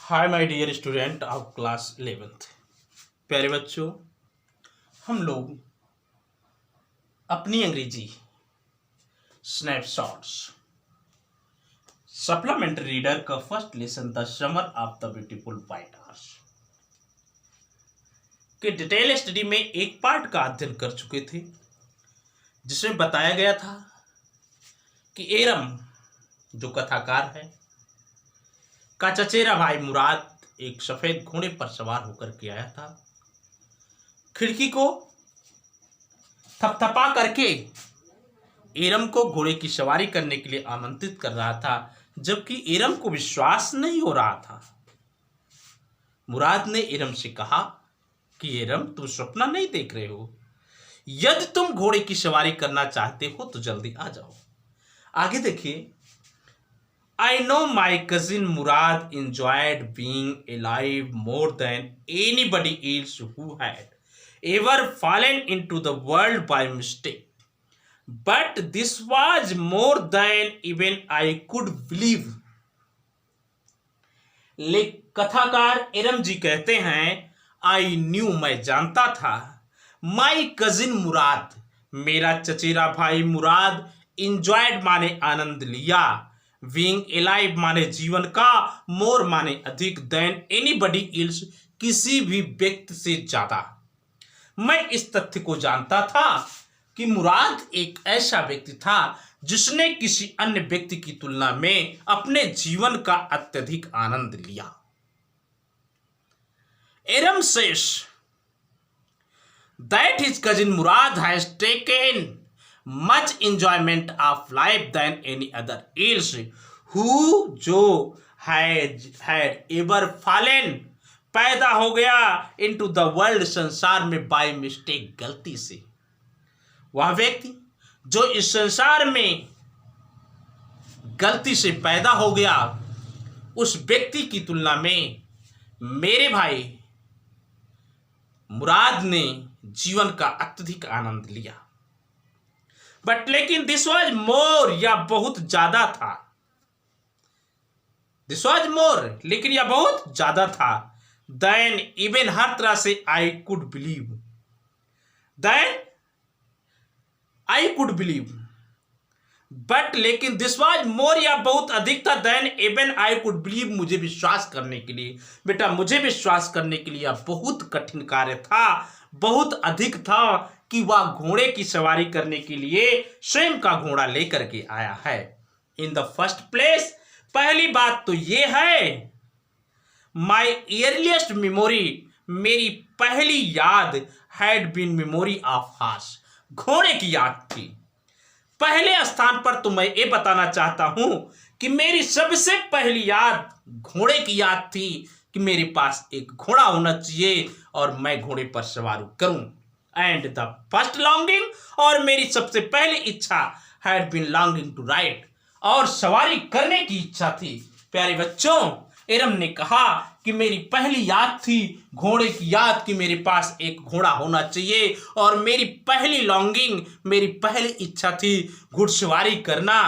Hi my dear student of class 11th। प्यारे बच्चों, हम लोग अपनी अंग्रेजी स्नैपशॉट्स सप्लीमेंट्री रीडर का first lesson the summer of the beautiful white house के डिटेल स्टडी में एक पार्ट का अध्ययन कर चुके थे, जिसमें बताया गया था कि एरम जो कथाकार है का चचेरा भाई मुराद एक सफेद घोड़े पर सवार होकर के आया था। खिड़की को थपथपा करके एरम को घोड़े की सवारी करने के लिए आमंत्रित कर रहा था, जबकि एरम को विश्वास नहीं हो रहा था। मुराद ने एरम से कहा कि एरम, तुम सपना नहीं देख रहे हो। यदि तुम घोड़े की सवारी करना चाहते हो तो जल्दी आ जाओ। आगे देखिए। I know my cousin Murad enjoyed being alive more than anybody else who had ever fallen into the world by mistake. But this was more than even I could believe. कथाकार एरम जी कहते हैं, आई न्यू, मैं जानता था, माई cousin मुराद, मेरा चचेरा भाई मुराद, enjoyed माने आनंद लिया, बीइंग एलाइव माने जीवन का, मोर माने अधिक, देन एनीबडी एल्स, किसी भी व्यक्ति से ज्यादा। मैं इस तथ्य को जानता था कि मुराद एक ऐसा व्यक्ति था जिसने किसी अन्य व्यक्ति की तुलना में अपने जीवन का अत्यधिक आनंद लिया। एरम cess that his cousin Murad has taken much enjoyment of life than any other else who जो had ever fallen, पैदा हो गया into the world, संसार में by mistake, गलती से। वह व्यक्ति जो इस संसार में गलती से पैदा हो गया, उस व्यक्ति की तुलना में मेरे भाई मुराद ने जीवन का अत्यधिक आनंद लिया। बट लेकिन दिस वॉज मोर, या बहुत ज्यादा था। दिस वॉज मोर, लेकिन यह बहुत ज्यादा था। देन इवन, हर तरह से, I could believe, then I could believe, but लेकिन दिस वॉज मोर, या बहुत अधिक था, then even I could believe, मुझे विश्वास करने के लिए। बेटा, मुझे विश्वास करने के लिए यह बहुत कठिन कार्य था, बहुत अधिक था कि वह घोड़े की सवारी करने के लिए स्वयं का घोड़ा लेकर के आया है। इन द फर्स्ट प्लेस, पहली बात तो यह है, माई अर्लीस्ट मेमोरी, मेरी पहली याद, had been memory of horse, घोड़े की याद थी। पहले स्थान पर तो मैं ये बताना चाहता हूं कि मेरी सबसे पहली याद घोड़े की याद थी कि मेरे पास एक घोड़ा होना चाहिए और मैं घोड़े पर सवारी करूं। एंड द फर्स्ट लॉन्गिंग, और मेरी सबसे पहली इच्छा, had been longing to ride, और सवारी करने की इच्छा थी। प्यारे बच्चों, एरम ने कहा कि मेरी पहली याद थी घोड़े की याद, कि मेरे पास एक घोड़ा होना चाहिए, और मेरी पहली लॉन्गिंग, मेरी पहली इच्छा थी घुड़सवारी करना,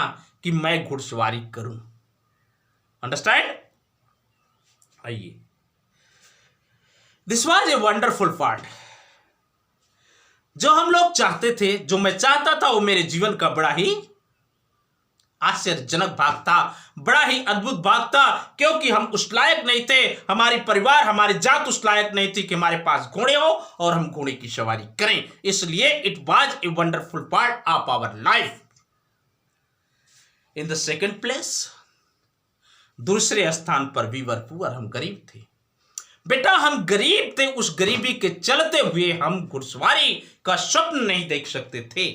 कि मैं घुड़सवारी करूं। अंडरस्टैंड? आइए, this was a wonderful part. जो हम लोग चाहते थे, जो मैं चाहता था, वो मेरे जीवन का बड़ा ही आश्चर्यजनक भाग था, बड़ा ही अद्भुत भाग था, क्योंकि हम उस लायक नहीं थे, हमारी परिवार, हमारी जात उस लायक नहीं थी कि हमारे पास घोड़े हो और हम घोड़े की सवारी करें। इसलिए it was a wonderful part of our life. In the second place, दूसरे स्थान पर वी वर पुअर, हम गरीब थे। बेटा, हम गरीब थे, उस गरीबी के चलते हुए हम घुड़सवारी का स्वप्न नहीं देख सकते थे।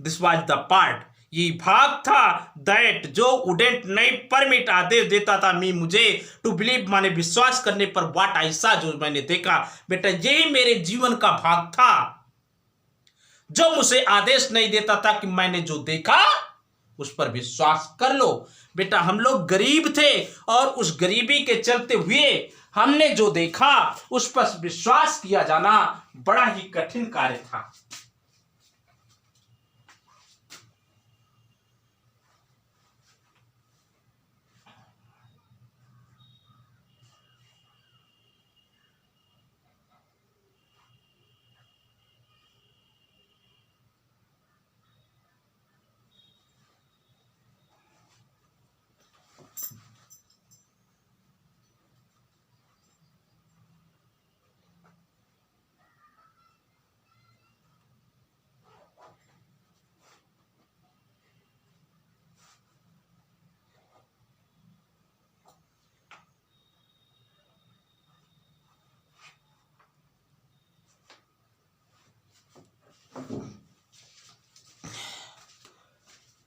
दिस वाज द पार्ट, ये भाग था, दैट जो वुडेंट नहीं परमिट, आदेश देता था मी, मुझे, टू बिलीव माने विश्वास करने पर, व्हाट आई सॉ, जो मैंने देखा। बेटा, यही मेरे जीवन का भाग था, जो मुझे आदेश नहीं देता था कि मैंने जो देखा उस पर विश्वास कर लो। बेटा, हम लोग गरीब थे और उस गरीबी के चलते हुए हमने जो देखा उस पर विश्वास किया जाना बड़ा ही कठिन कार्य था।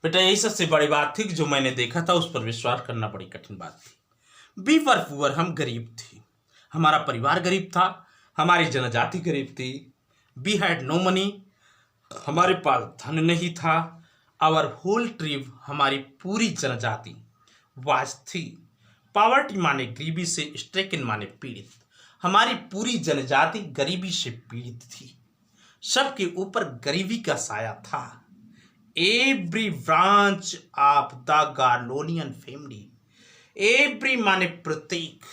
बेटा यही सबसे बड़ी बात थी कि जो मैंने देखा था उस पर विश्वास करना बड़ी कठिन बात थी। वी वर पुअर, हम गरीब थे, हमारा परिवार गरीब था, हमारी जनजाति गरीब थी। वी हैड नो मनी, हमारे पास धन नहीं था। आवर होल ट्रिब, हमारी पूरी जनजाति वाज थी। पॉवर्टी माने गरीबी से, स्ट्रेकन माने पीड़ित। हमारी पूरी जनजाति गरीबी से पीड़ित थी, सबके ऊपर गरीबी का साया था। Every branch of the Garlonian family, every माने प्रत्येक,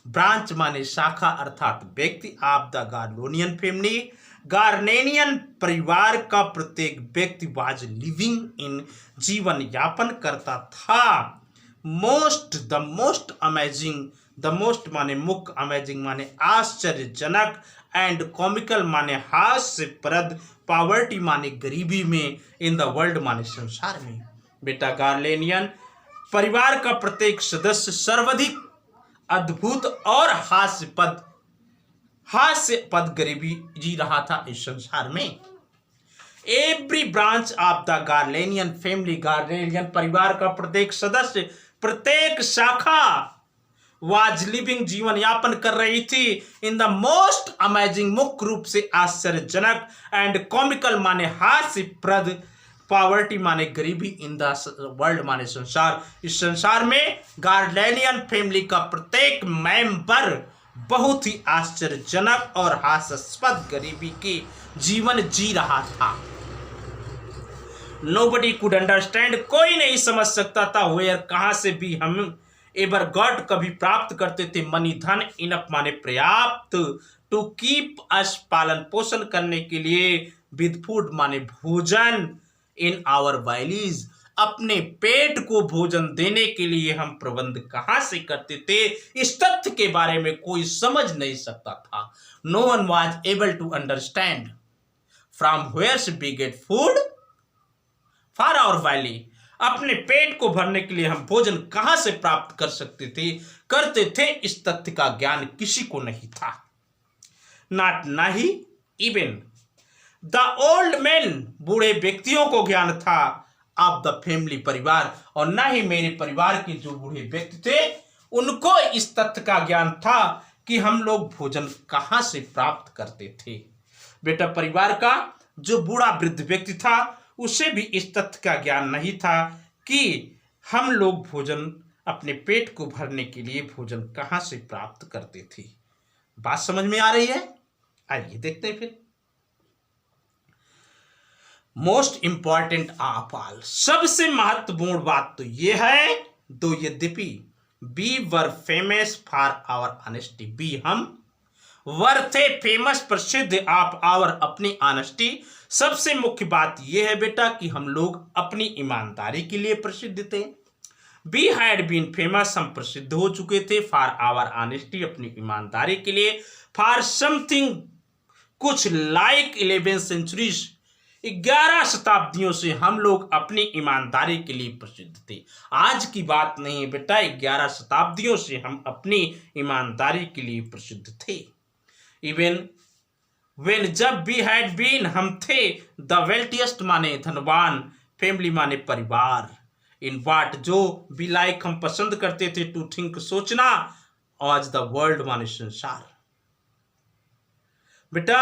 ब्रांच माने शाखा अर्थात व्यक्ति, of the Garlonian family, Garnenian परिवार का प्रत्येक व्यक्ति वाज लिविंग इन, जीवन यापन करता था। The most amazing, the most माने मुख्य, अमेजिंग माने आश्चर्यजनक, एंड कॉमिकल माने हास्यप्रद, पॉवर्टी माने गरीबी में, इन द वर्ल्ड माने संसार में। बेटा गार्लेनियन परिवार का प्रत्येक सदस्य सर्वाधिक अद्भुत और हास्यपद गरीबी जी रहा था इस संसार में। Every branch of the Garlenian family, Garlenian परिवार का प्रत्येक सदस्य, प्रत्येक शाखा, वाज लिविंग जीवन यापन कर रही थी, इन द मोस्ट अमेजिंग मुख्य रूप से आश्चर्यजनक, एंड कॉमिकल माने हास्यप्रद, पॉवर्टी माने गरीबी, इन द वर्ल्ड माने संसार, इस संसार में गार्लेनियन फैमिली का प्रत्येक मेंबर बहुत ही आश्चर्यजनक और हास्यास्पद गरीबी के जीवन जी रहा था। नोबडी कुड अंडरस्टैंड, कोई नहीं समझ सकता था, वेयर कहां से भी हम एवर गॉट कभी प्राप्त करते थे, मनी धन, इनफ माने पर्याप्त, टू कीप अस पालन पोषण करने के लिए, विद फूड माने भोजन, इन आवर वैलीज, अपने पेट को भोजन देने के लिए हम प्रबंध कहां से करते थे, इस तथ्य के बारे में कोई समझ नहीं सकता था। No one was able to understand from where we get food for our valley, अपने पेट को भरने के लिए हम भोजन कहां से प्राप्त करते थे, इस तथ्य का ज्ञान किसी को नहीं था। नॉट नहीं इवन द ओल्ड मैन, बूढ़े व्यक्तियों को ज्ञान था, ऑफ द फैमिली परिवार, और ना ही मेरे परिवार के जो बूढ़े व्यक्ति थे उनको इस तथ्य का ज्ञान था कि हम लोग भोजन कहां से प्राप्त करते थे। बेटा परिवार का जो बूढ़ा वृद्ध व्यक्ति था उसे भी इस तथ्य का ज्ञान नहीं था कि हम लोग भोजन अपने पेट को भरने के लिए भोजन कहां से प्राप्त करते थे। बात समझ में आ रही है? आइए देखते हैं फिर। मोस्ट इंपॉर्टेंट ऑफ ऑल, सबसे महत्वपूर्ण बात तो यह है, दो यद्यपि we were famous for our honesty, we हम वर थे फेमस प्रसिद्ध, ऑफ आवर अपनी ऑनेस्टी, सबसे मुख्य बात यह है बेटा कि हम लोग अपनी ईमानदारी के लिए प्रसिद्ध थे। वी हैड बीन फेमस, हम प्रसिद्ध हो चुके थे, फॉर आवर ऑनेस्टी, अपनी ईमानदारी के लिए, फॉर समथिंग कुछ, लाइक 11 सेंचुरीज, 11 शताब्दियों से हम लोग अपनी ईमानदारी के लिए प्रसिद्ध थे। आज की बात नहीं है बेटा, 11 शताब्दियों से हम अपनी ईमानदारी के लिए प्रसिद्ध थे। इवन वेन, जब वी हैड बीन, हम थे, द वेल्थिएस्ट माने धनवान, फैमिली माने परिवार, इन वाट जो, बी लाइक हम पसंद करते थे, टू थिंक सोचना, आज द वर्ल्ड माने संसार। बेटा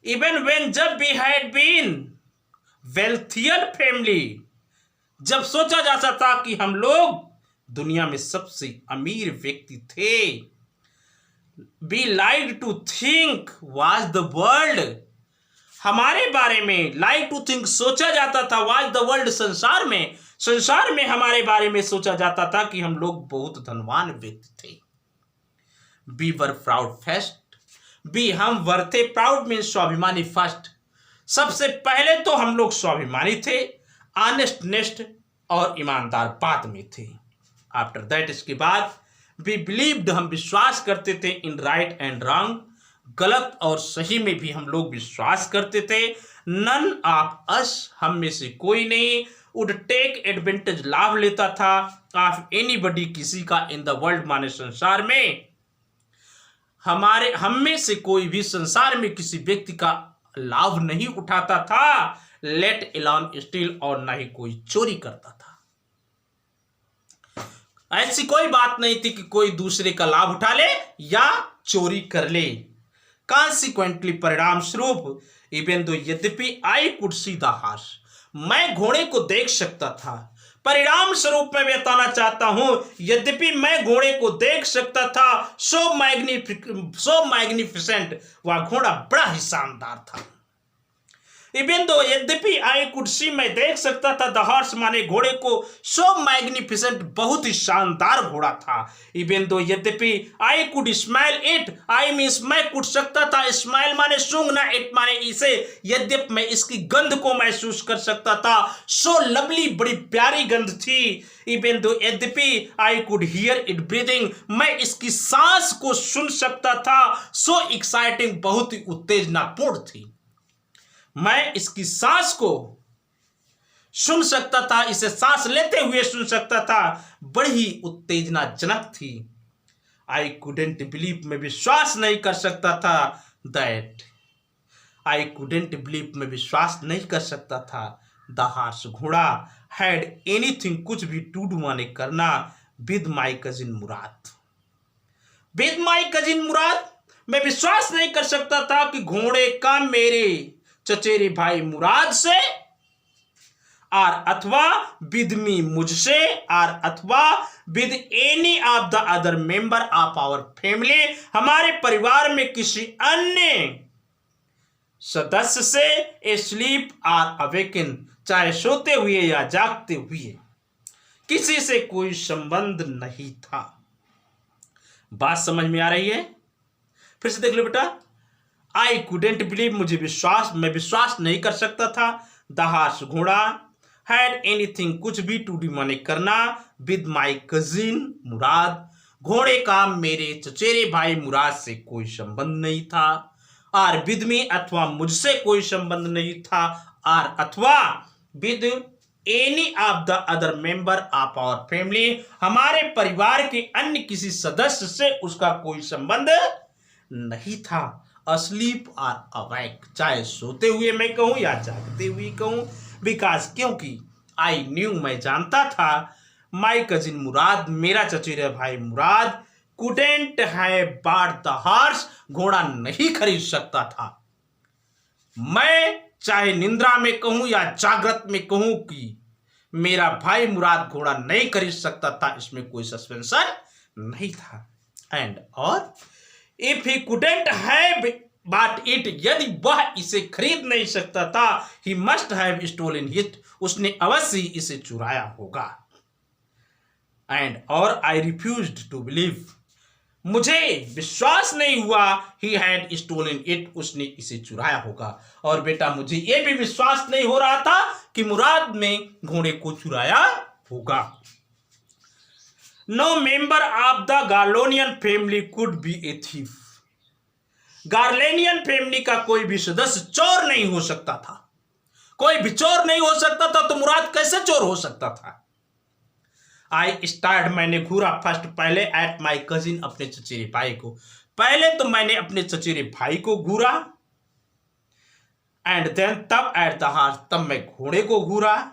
इवन वेन, जब we had been wealthier family, जब सोचा जाता था कि हम लोग दुनिया में सबसे अमीर व्यक्ति थे, we like to think was the world, हमारे बारे में लाइक टू थिंक सोचा जाता था, वाज द वर्ल्ड संसार में हमारे बारे में सोचा जाता था कि हम लोग बहुत धनवान व्यक्ति थे। We were proud first, we हम वर थे, प्राउड मीन्स स्वाभिमानी, फर्स्ट सबसे पहले तो हम लोग स्वाभिमानी थे, ऑनेस्ट नेस्ट और ईमानदार बाद में थे। आफ्टर दैट, इसके बाद, वी बिलीव्ड हम विश्वास करते थे, इन राइट एंड रॉन्ग, गलत और सही में भी हम लोग विश्वास करते थे। नन ऑफ अस, हम में से कोई नहीं, वुड टेक एडवांटेज, लाभ लेता था, ऑफ एनीबडी, किसी का, इन द वर्ल्ड माने संसार में, हम में से कोई भी संसार में किसी व्यक्ति का लाभ नहीं उठाता था, लेट एलोन स्टील, और ना ही कोई चोरी करता था। ऐसी कोई बात नहीं थी कि कोई दूसरे का लाभ उठा ले या चोरी कर ले। कॉन्सिक्वेंटली, परिणाम स्वरूप, इवन दो, यद्यपि I could see the horse, मैं घोड़े को देख सकता था। परिणाम स्वरूप मैं बताना चाहता हूं, यद्यपि मैं घोड़े को देख सकता था, सो मैग्निफिसेंट, वह घोड़ा बड़ा ही शानदार था। इवन दो, यद्यपि आई कुड सी, मैं देख सकता था, द हॉर्स माने घोड़े को, सो मैग्निफिसेंट, बहुत ही शानदार घोड़ा था। इवन दो, यद्यपि I could smile it, I means मैं कुट सकता था, स्माइल माने सूंघना, इट माने इसे, यद्यपि मैं इसकी गंध को महसूस कर सकता था, सो लवली, बड़ी प्यारी गंध थी। इवन दो, यद्यपि I could hear it breathing, मैं इसकी सांस को सुन सकता था, सो एक्साइटिंग, बहुत ही उत्तेजनापूर्ण थी। मैं इसकी सांस को सुन सकता था, इसे सांस लेते हुए सुन सकता था, बड़ी ही उत्तेजनाजनक थी। आई कुडेंट बिलीव, मैं विश्वास नहीं कर सकता था, दैट, आई कुडेंट बिलीव, मैं विश्वास नहीं कर सकता था, द हॉर्स, घोड़ा, हैड एनीथिंग, कुछ भी, टू डू माने करना, with my cousin Murad, with my cousin Murad, मैं विश्वास नहीं कर सकता था कि घोड़े का मेरे चचेरे भाई मुराद से, और अथवा विद मी, मुझसे, और अथवा with any of the other member of our family, हमारे परिवार में किसी अन्य सदस्य से, ए स्लीप और अवेकन, चाहे सोते हुए या जागते हुए, किसी से कोई संबंध नहीं था। बात समझ में आ रही है? फिर से देख लो बेटा। आई कुडेंट बिलीव, मैं विश्वास नहीं कर सकता था, द हॉर्स, घोड़ा, हैड एनीथिंग, कुछ भी, टू डू माने करना, विद माई कजिन मुराद, घोड़े का मेरे चचेरे भाई मुराद से कोई संबंध नहीं था, और विद मी, अथवा मुझसे कोई संबंध नहीं था, और अथवा with any of the other member of our family, हमारे परिवार के अन्य किसी सदस्य से उसका कोई संबंध नहीं था। अस्लीप और अवैक, चाहे सोते हुए मैं कहूं या जागते हुए कहूं, बिकॉज, क्योंकि, आई न्यू, मैं जानता था, माई कजिन मुराद, मेरा चचेरा भाई Murad, couldn't have bought the horse, घोड़ा नहीं खरीद सकता था। मैं चाहे निंद्रा में कहूं या जागृत में कहूं कि मेरा भाई मुराद घोड़ा नहीं खरीद सकता था, इसमें कोई सस्पेंशन नहीं था। एंड, और if he couldn't have bought it, यदि वह इसे खरीद नहीं सकता था, he must have stolen it, उसने अवश्य ही इसे चुराया होगा। एंड, और आई रिफ्यूज्ड टू बिलीव, मुझे विश्वास नहीं हुआ, ही हैड स्टोलन इट, उसने इसे चुराया होगा। और बेटा, मुझे यह भी विश्वास नहीं हो रहा था कि मुराद ने घोड़े को चुराया होगा। No member of the Garlonian family could be a thief, Garlenian family का कोई भी सदस्य चोर नहीं हो सकता था। कोई भी चोर नहीं हो सकता था, तो मुराद कैसे चोर हो सकता था? आई स्टार्ट, मैंने घूरा, फर्स्ट, पहले, एट माई कजिन, अपने चचेरे भाई को, पहले तो मैंने अपने चचेरे भाई को घूरा, एंड देन, तब, एट द हॉर्स, तब मैं घोड़े को घूरा।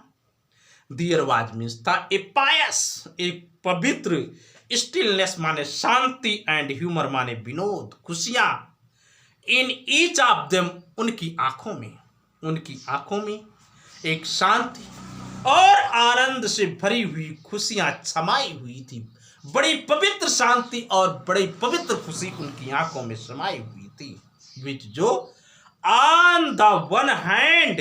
दियर वाज मीन्स था, ए पायस, एक पवित्र, स्टिलनेस माने शांति, एंड ह्यूमर माने विनोद, खुशियां, इन ईच ऑफ देम, उनकी आंखों में एक शांति और आनंद से भरी हुई खुशियां समाई हुई थी। बड़ी पवित्र शांति और बड़ी पवित्र खुशी उनकी आंखों में समाई हुई थी, विच, जो, ऑन द वन हैंड,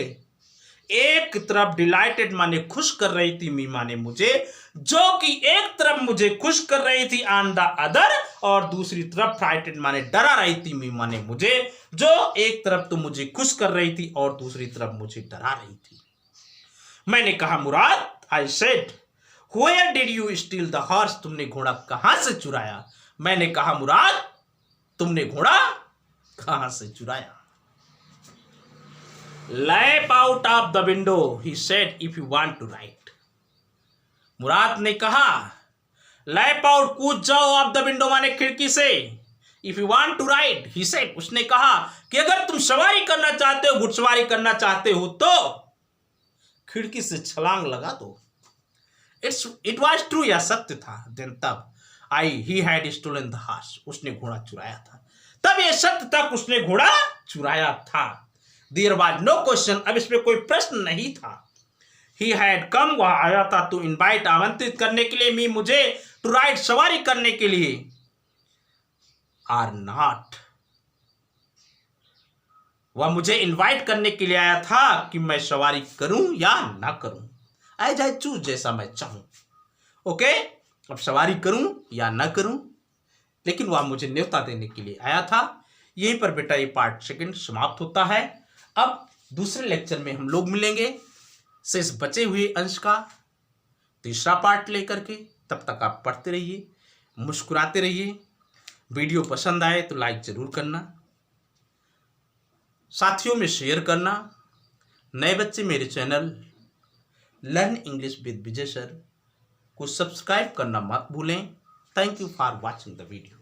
एक तरफ, डिलाइटेड माने खुश कर रही थी, मी माने मुझे, जो कि एक तरफ मुझे खुश कर रही थी, ऑन द अदर, और दूसरी तरफ फ्राइटेड माने डरा रही थी, मी माने मुझे, जो एक तरफ तो मुझे खुश कर रही थी और दूसरी तरफ मुझे डरा रही थी। मैंने कहा, Murad, I said, where did you steal the horse, तुमने घोड़ा कहां से चुराया? मैंने कहा, मुराद, तुमने घोड़ा कहां से चुराया? Leap out of the window, he said, if you want to ride, Murad ने कहा, लैप आउट, कूद जाओ, ऑफ द विंडो माने खिड़की से, if you want to ride, he said, उसने कहा कि अगर तुम सवारी करना चाहते हो, घुड़सवारी करना चाहते हो, तो खिड़की से छलांग लगा दो। इट वॉज ट्रू, यह सत्य था। देन तब he had stolen the horse, उसने घोड़ा चुराया था। तब यह सत्य तक उसने घोड़ा चुराया था। देयर वाज नो क्वेश्चन, अब इसमें कोई प्रश्न नहीं था। ही हैड कम, वह आया था टू इनवाइट, आमंत्रित करने के लिए, मी मुझे, टू राइड, सवारी करने के लिए, आर नॉट, वह मुझे इनवाइट करने के लिए आया था कि मैं सवारी करूं या ना करूं, एज आई चूज, जैसा मैं चाहूं। ओके, अब सवारी करूं या ना करूं, लेकिन वह मुझे न्योता देने के लिए आया था। यहीं पर बेटा ये पार्ट सेकंड समाप्त होता है। अब दूसरे लेक्चर में हम लोग मिलेंगे शेष बचे हुए अंश का तीसरा पार्ट लेकर के। तब तक आप पढ़ते रहिए, मुस्कुराते रहिए। वीडियो पसंद आए तो लाइक जरूर करना, साथियों में शेयर करना। नए बच्चे मेरे channel learn English with Vijay sir को सब्सक्राइब करना मत भूलें। Thank you for watching the video.